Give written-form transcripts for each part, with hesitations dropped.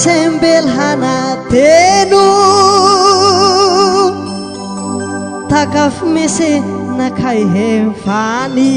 sembel hanatenu takaf mese nakai hemfani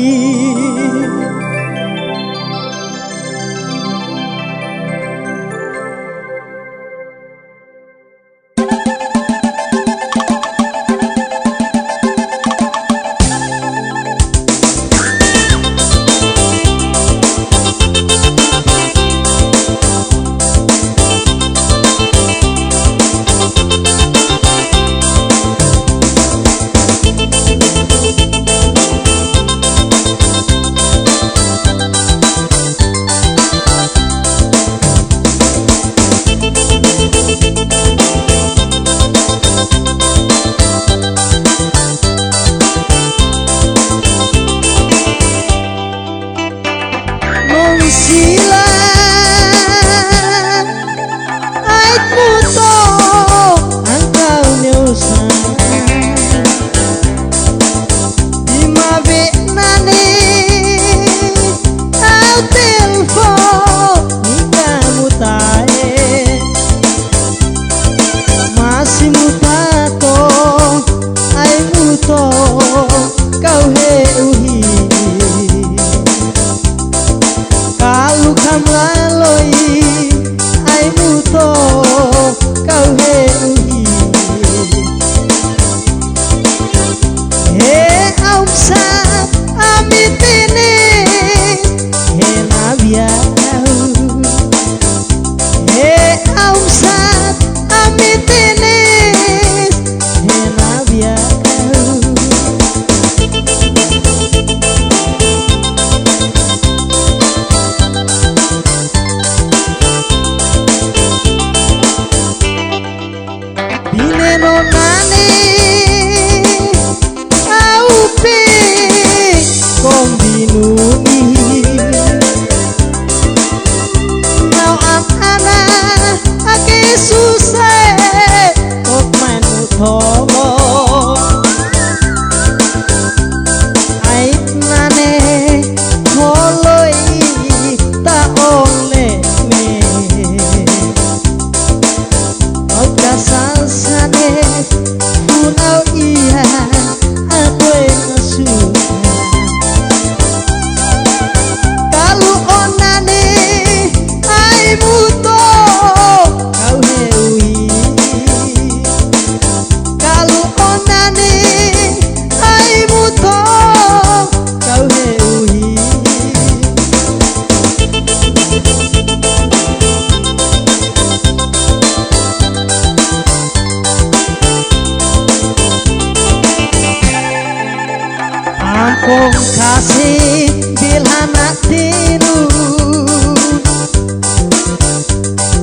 kasih bilhana tiru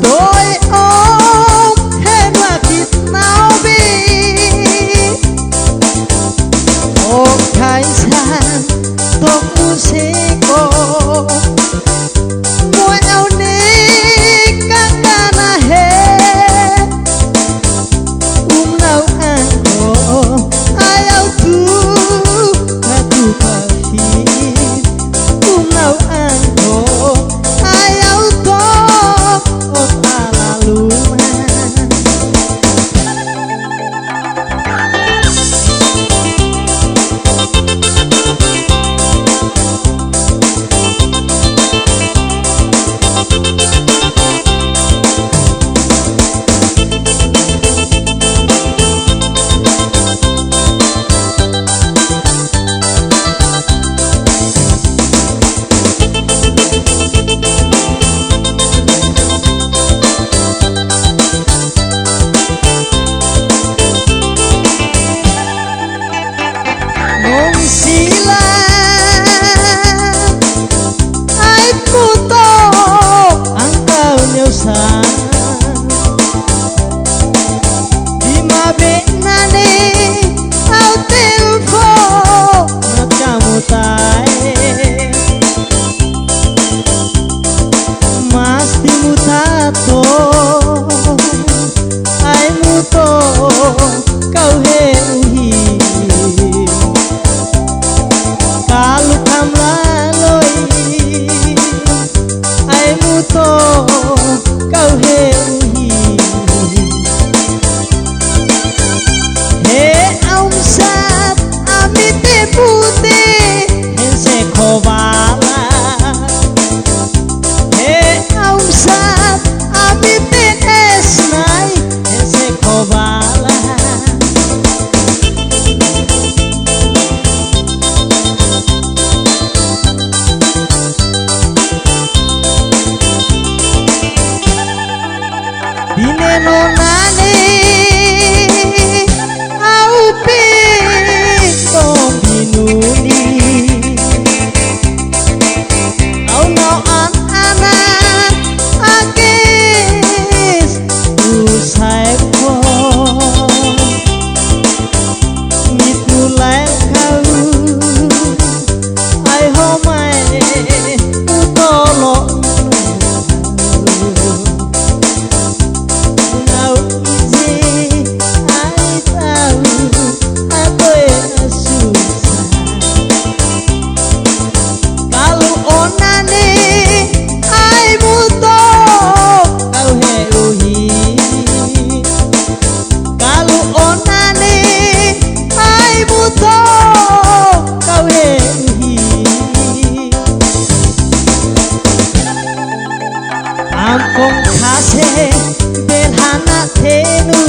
doi om henwa kit naubi om kaisan tok musiko moi au ni kakana he nau anko ayau tu katu kafi onane aupe kombinuni au no ana akes usai ko mitulai kau ai homai utolo Ampong kase belhana tenu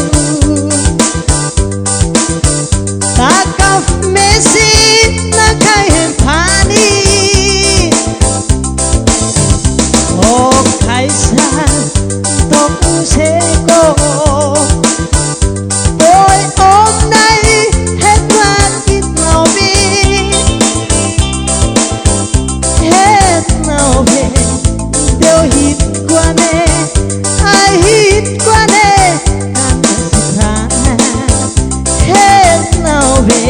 takaf mesi nakai pani oh kaisa toku seko boy om nai hetwan it nobi het nobi deu hit guane ai hit guane het nobi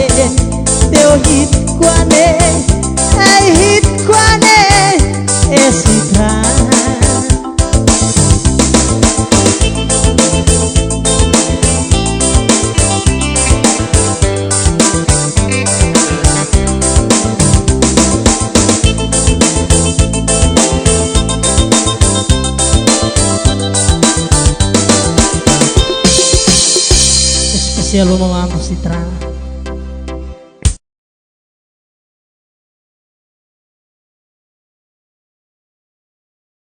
deu hit guane ai hit guane esitra spesial lo mau Citra.